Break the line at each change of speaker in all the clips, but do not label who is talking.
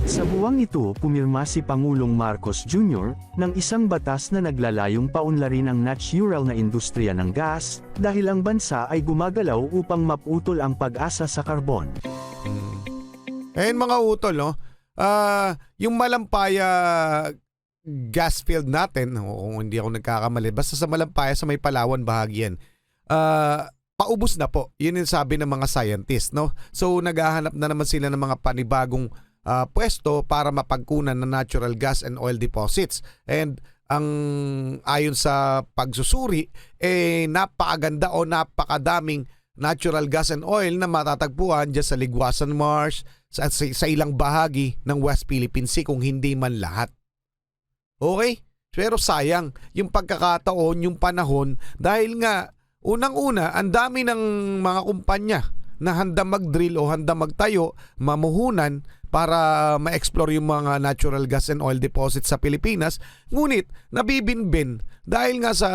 Sa buwang ito, pumirma si Pangulong Marcos Jr. ng isang batas na naglalayong paunlarin ang natural na industriya ng gas, dahil ang bansa ay gumagalaw upang maputol ang pag-asa sa karbon.
Ayun mga utol, no? Yung Malampaya gas field natin, kung hindi ako nagkakamali, basta sa Malampaya sa may Palawan bahagi yan, paubos na po. Yun yung sabi ng mga scientist, no? So naghahanap na naman sila ng mga panibagong pwesto para mapagkunan ng natural gas and oil deposits. And ang ayon sa pagsusuri, napakaganda o napakadaming natural gas and oil na matatagpuan dyan sa Ligwasan Marsh, sa ilang bahagi ng West Philippine Sea, kung hindi man lahat. Okay? Pero sayang yung pagkakataon, yung panahon, dahil nga unang-una, ang dami ng mga kumpanya na handa mag-drill o handa magtayo, mamuhunan para ma-explore yung mga natural gas and oil deposits sa Pilipinas. Ngunit nabibinbin dahil nga sa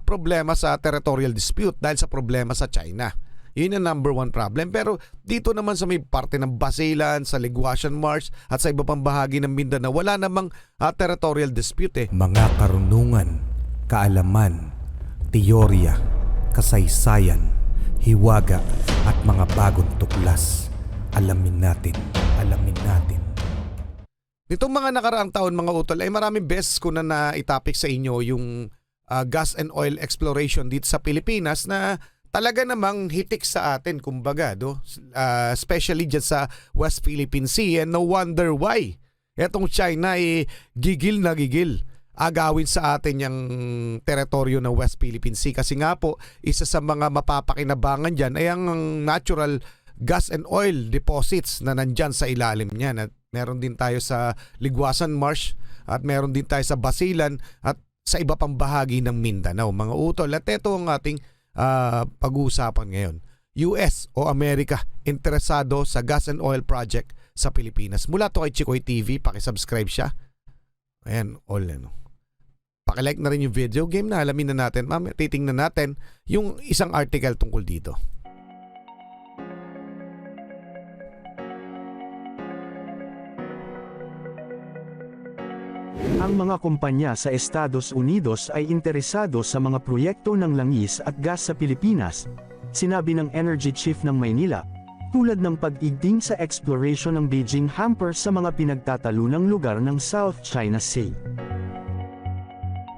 problema sa territorial dispute, dahil sa problema sa China. Yun ang number one problem. Pero dito naman sa may parte ng Basilan, sa Ligwasan Marsh at sa iba pang bahagi ng Mindanao, wala namang territorial dispute.
Mga karunungan, kaalaman, teorya, kasaysayan, hiwaga at mga bagong tuklas. Alamin natin, alamin natin.
Nitong mga nakaraang taon mga utol, ay maraming beses ko na naitapik sa inyo yung gas and oil exploration dito sa Pilipinas na talaga namang hitik sa atin, kumbaga, especially dyan sa West Philippine Sea, and no wonder why. Etong China ay gigil na gigil agawin sa atin yung teritoryo ng West Philippine Sea. Kasi nga po, isa sa mga mapapakinabangan dyan ay ang natural gas and oil deposits na nandyan sa ilalim niyan. At meron din tayo sa Ligwasan Marsh at meron din tayo sa Basilan at sa iba pang bahagi ng Mindanao, mga utol. At ito ang ating pag-uusapan ngayon. US o Amerika interesado sa gas and oil project sa Pilipinas. Mula to kay Chikoy TV, pakisubscribe siya. Ayan, all ano. Pakilike na rin yung video. Game na, alamin na natin. Titingnan natin yung isang article tungkol dito.
Ang mga kumpanya sa Estados Unidos ay interesado sa mga proyekto ng langis at gas sa Pilipinas, sinabi ng Energy Chief ng Maynila, tulad ng pag-igting sa exploration ng Beijing hamper sa mga pinagtatalunang lugar ng South China Sea.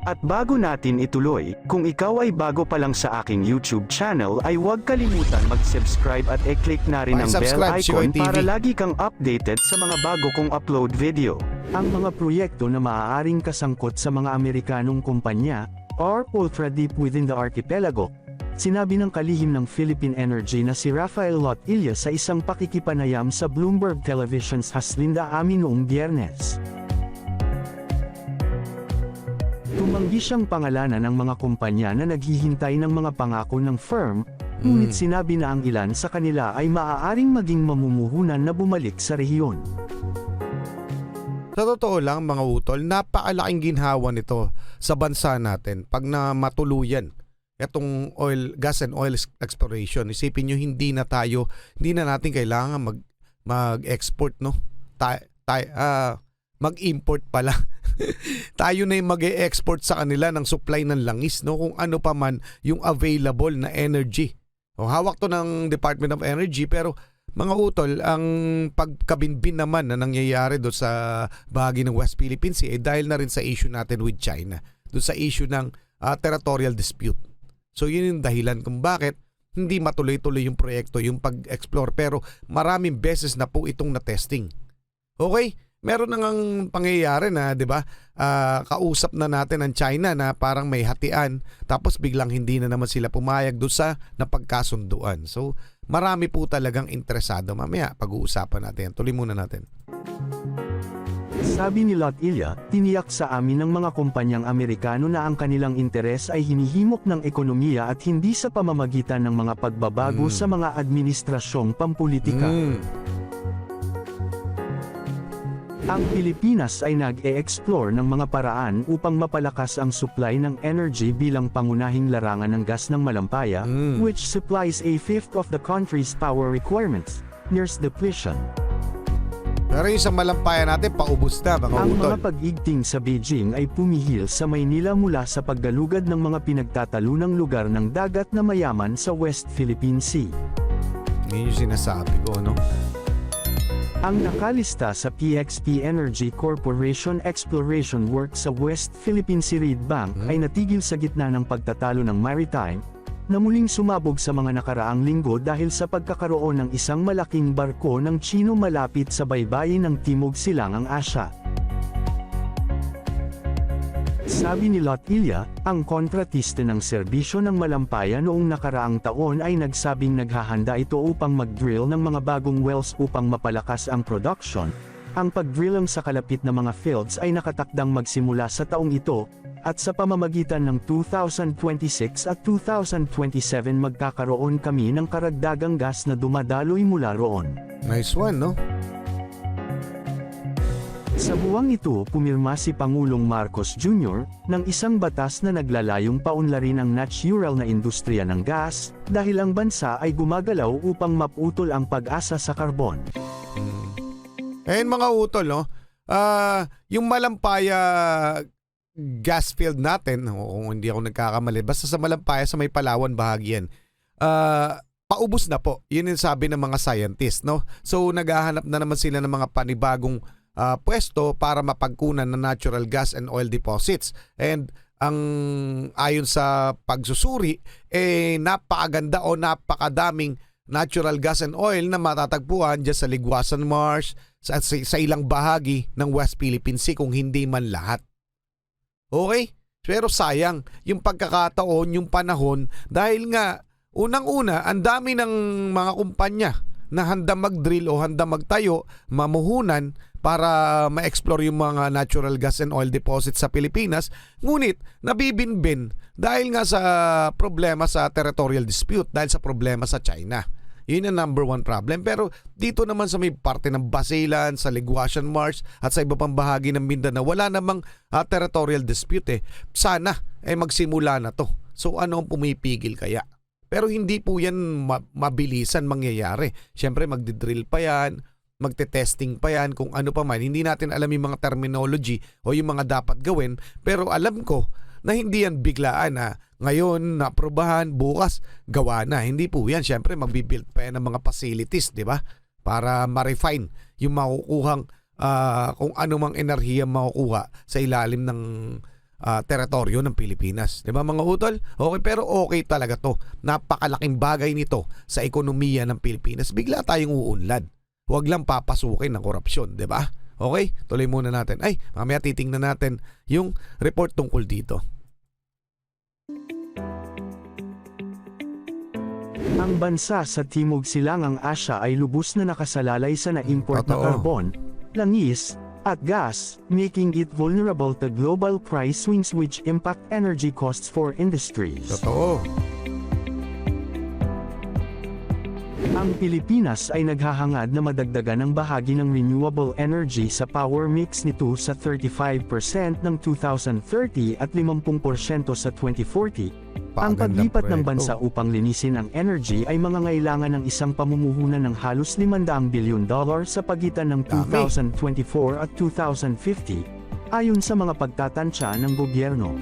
At bago natin ituloy, kung ikaw ay bago pa lang sa aking YouTube channel ay huwag kalimutan mag-subscribe at e-click na rin ang bell icon para lagi kang updated sa mga bago kong upload video. Ang mga proyekto na maaaring kasangkot sa mga Amerikanong kumpanya, or ultra deep within the archipelago, sinabi ng kalihim ng Philippine Energy na si Rafael Lotilla sa isang pakikipanayam sa Bloomberg Television's Haslinda Amin noong Biyernes. Tumanggi siyang pangalanan ng mga kumpanya na naghihintay ng mga pangako ng firm, ngunit sinabi na ang ilan sa kanila ay maaaring maging mamumuhunan na bumalik sa rehiyon.
Sa totoo lang mga utol, napakalaking ginhawa nito sa bansa natin pag na matuluyan itong gas and oil exploration. Isipin nyo, hindi na natin kailangan mag-export, no? Mag-import pala. Tayo na yung mag-e-export sa kanila ng supply ng langis, no? Kung ano pa man yung available na energy. O, hawak to ng Department of Energy, pero mga utol, ang pagkabinbin naman na nangyayari doon sa bahagi ng West Philippine Sea dahil na rin sa issue natin with China. Doon sa issue ng territorial dispute. So yun yung dahilan kung bakit hindi matuloy-tuloy yung proyekto, yung pag-explore. Pero maraming beses na po itong na-testing. Okay? Meron nang pangyayari na, 'di ba? Kausap na natin ang China na parang may hatian, tapos biglang hindi na naman sila pumayag doon sa napagkasunduan. So, marami po talagang interesado. Mamaya pag-uusapan natin. Tuloy muna natin.
Sabi ni Lotilla, tiniyak sa amin ng mga kumpanyang Amerikano na ang kanilang interes ay hinihimok ng ekonomiya at hindi sa pamamagitan ng mga pagbabago sa mga administrasyong pampulitika. Ang Pilipinas ay nag-e-explore ng mga paraan upang mapalakas ang supply ng energy bilang pangunahing larangan ng gas ng Malampaya, which supplies a fifth of the country's power requirements, nears depletion.
Pero yung sa malampayan natin, paubos na mga
Ang
utol.
mga pag-igting sa Beijing ay pumihil sa Maynila mula sa paggalugad ng mga pinagtatalunang lugar ng dagat na mayaman sa West Philippine Sea.
Yun yung sinasabi ko, no?
Ang nakalista sa PXP Energy Corporation Exploration Work sa West Philippine Sea Reed Bank ay natigil sa gitna ng pagtatalo ng maritime, na muling sumabog sa mga nakaraang linggo dahil sa pagkakaroon ng isang malaking barko ng Chino malapit sa baybayin ng Timog Silangang Asya. Sabi ni Lot Ilya, ang kontratista ng serbisyo ng Malampaya noong nakaraang taon ay nagsabing naghahanda ito upang mag-drill ng mga bagong wells upang mapalakas ang production. Ang pag-drill sa kalapit na mga fields ay nakatakdang magsimula sa taong ito, at sa pamamagitan ng 2026 at 2027 magkakaroon kami ng karagdagang gas na dumadaloy mula roon.
Nice one, no?
Sa buwang ito, pumirma si Pangulong Marcos Jr. ng isang batas na naglalayong paunlarin ang natural na industriya ng gas, dahil ang bansa ay gumagalaw upang maputol ang pag-asa sa karbon.
Ayun mga utol, no? Yung Malampaya gas field natin, kung hindi ako nagkakamali, basta sa Malampaya sa may Palawan bahagi yan, paubos na po. Yun yung sabi ng mga scientist, no? So naghahanap na naman sila ng mga panibagong pwesto para mapagkunan ng natural gas and oil deposits. And ang ayon sa pagsusuri, napakaganda o napakadaming natural gas and oil na matatagpuan dyan sa Ligwasan Marsh, sa ilang bahagi ng West Philippine Sea, kung hindi man lahat. Okay? Pero sayang, yung pagkakataon, yung panahon, dahil nga, unang-una, ang dami ng mga kumpanya na handa mag-drill o handa magtayo, mamuhunan para ma-explore yung mga natural gas and oil deposits sa Pilipinas, ngunit nabibinbin dahil nga sa problema sa territorial dispute, dahil sa problema sa China. Yun ang number one problem. Pero dito naman sa may parte ng Basilan, sa Ligwasan Marsh at sa iba pang bahagi ng Mindanao, wala namang territorial dispute. Sana magsimula na to. So ano ang pumipigil kaya? Pero hindi po yan mabilisan mangyayari. Siyempre magdidrill pa yan, magte-testing pa yan, kung ano pa man. Hindi natin alam yung mga terminology o yung mga dapat gawin. Pero alam ko na hindi yan biglaan na ngayon naprobahan, bukas gawa na. Hindi po yan. Siyempre magbibuild pa yan ng mga facilities, di ba? Para ma-refine yung makukuhang kung ano mang enerhiya makukuha sa ilalim ng teritoryo ng Pilipinas. Di ba mga utol? Okay, pero okay talaga to. Napakalaking bagay nito sa ekonomiya ng Pilipinas. Bigla tayong uunlad. Huwag lang papasukin ng korupsyon, di ba? Okay, tuloy muna natin. Mamaya titingnan natin yung report tungkol dito.
Ang bansa sa Timog Silangang Asya ay lubos na nakasalalay sa na-import na
Totoo.
karbon, langis, at gas, making it vulnerable to global price swings which impact energy costs for industries.
Totoo.
Ang Pilipinas ay naghahangad na madagdagan ng bahagi ng renewable energy sa power mix nito sa 35% ng 2030 at 50% sa 2040. Ang paglipat ng bansa upang linisin ang energy ay mangangailangan ng isang pamumuhunan ng halos $500 billion sa pagitan ng 2024 at 2050, ayon sa mga pagtatansya ng gobyerno.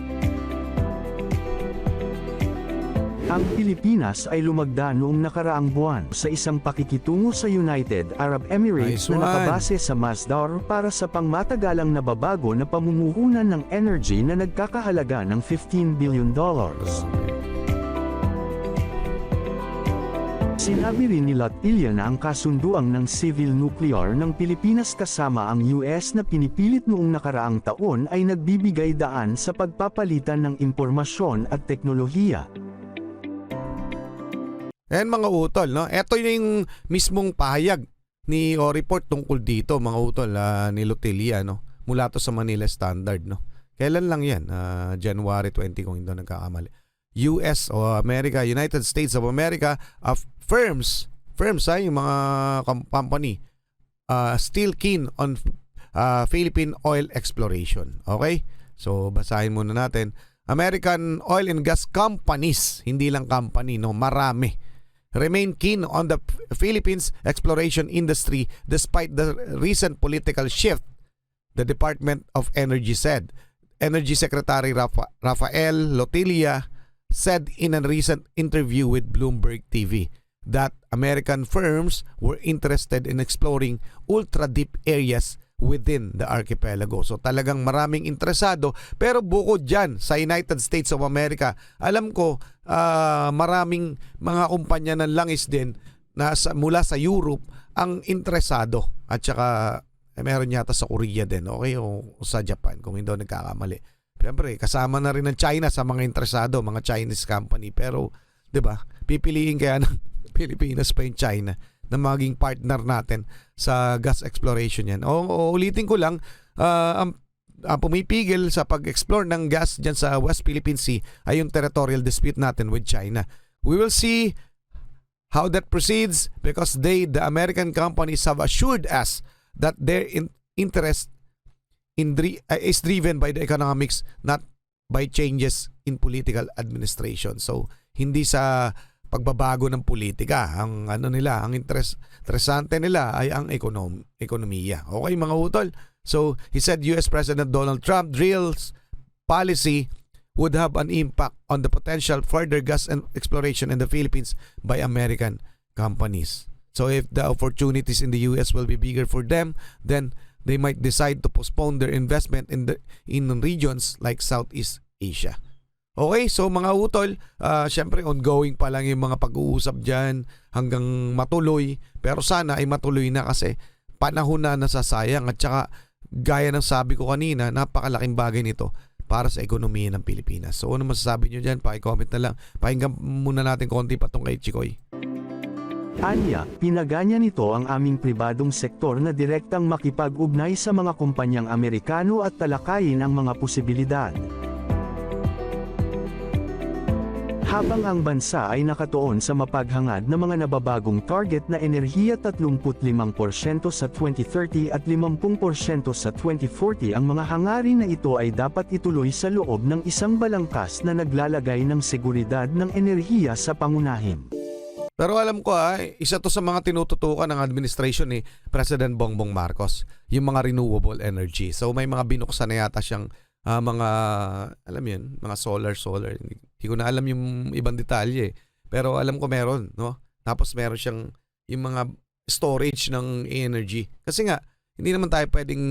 Ang Pilipinas ay lumagda noong nakaraang buwan sa isang pakikitungo sa United Arab Emirates
Nice
na
one.
nakabase sa Masdar para sa pangmatagalang nababago na pamumuhunan ng energy na nagkakahalaga ng $15 billion. Sinabi rin ni Lot Ilya na ang kasunduang ng civil nuclear ng Pilipinas kasama ang US na pinipilit noong nakaraang taon ay nagbibigay daan sa pagpapalitan ng impormasyon at teknolohiya.
Ayan mga utol, no? Ito yung mismong pahayag ni o report tungkol dito, mga utol, ni Lotelia, no? Mula to sa Manila Standard, no? Kailan lang yan? January 20 kung hindi nagkakamali. US o America, United States of America, firms yung mga company, still keen on Philippine oil exploration. Okay? So, basahin muna natin. American oil and gas companies, hindi lang company, no? Marami. remain keen on the Philippines exploration industry despite the recent political shift, the Department of Energy said. Energy Secretary Rafael Lotilla said in a recent interview with Bloomberg TV that American firms were interested in exploring ultra-deep areas within the archipelago. So talagang maraming interesado, pero bukod dyan sa United States of America, alam ko maraming mga kumpanya ng langis din na mula sa Europe ang interesado, at saka meron yata sa Korea din, okay, o sa Japan kung hindi ako nagkakamali. Siyempre, kasama na rin ng China sa mga interesado, mga Chinese company, pero 'di ba? Pipiliin kaya ng Pilipinas pa yung China na maging partner natin sa gas exploration yan. O ulitin ko lang, ang pumipigil sa pag-explore ng gas dyan sa West Philippine Sea ay yung territorial dispute natin with China. We will see how that proceeds because the American companies have assured us that their interest is driven by the economics, not by changes in political administration. So, hindi sa pagbabago ng politika. Ang nila, ang interesante nila ay ang ekonomiya. Okay mga utol? So, he said US President Donald Trump drills policy would have an impact on the potential further gas and exploration in the Philippines by American companies. So, if the opportunities in the US will be bigger for them, then they might decide to postpone their investment in regions like Southeast Asia. Okay, so mga utol, syempre ongoing pa lang yung mga pag-uusap dyan hanggang matuloy. Pero sana ay matuloy na kasi panahon na nasasayang. At saka gaya ng sabi ko kanina, napakalaking bagay nito para sa ekonomiya ng Pilipinas. So ano masasabi nyo dyan? Paki-comment na lang. Pakinggan muna natin konti pa tong kay Chikoy.
Anya, pinaganya nito ang aming pribadong sektor na direktang makipag-ugnay sa mga kumpanyang Amerikano at talakayin ang mga posibilidad. Habang ang bansa ay nakatuon sa mapaghangad na mga nababagong target na enerhiya 35% sa 2030 at 50% sa 2040, ang mga hangarin na ito ay dapat ituloy sa loob ng isang balangkas na naglalagay ng seguridad ng enerhiya sa pangunahin.
Pero alam ko isa to sa mga tinututukan ng administration ni President Bongbong Marcos, yung mga renewable energy. So may mga binuksan na yata siyang mga, alam yun, mga solar. Hindi ko na alam yung ibang detalye. Pero alam ko meron, no? Tapos meron siyang yung mga storage ng energy. Kasi nga, hindi naman tayo pwedeng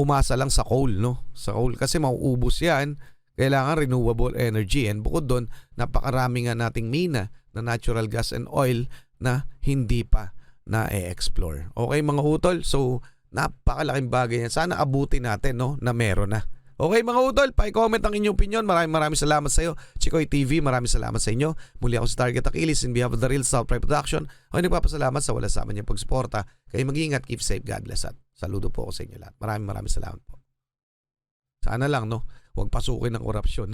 umasa lang sa coal, no? Sa coal kasi mauubos yan. Kailangan renewable energy. And bukod doon, napakarami nga nating mina na natural gas and oil na hindi pa na-explore. Okay mga utol? So, napakalaking bagay yan. Sana abutin natin, no? Na meron na. Okay mga utol, pa-comment ang inyong opinion. Maraming salamat sa iyo. Chikoy TV, maraming salamat sa inyo. Muli ako si Target Achilles in behalf of the Real South Pride Production. Ako nagpapasalamat sa wala sa amin niyong pagsuporta. Kayo mag-iingat, keep safe, God bless at saludo po ako sa inyo lahat. Maraming salamat po. Sana lang, no? Huwag pasukin ng korupsyon.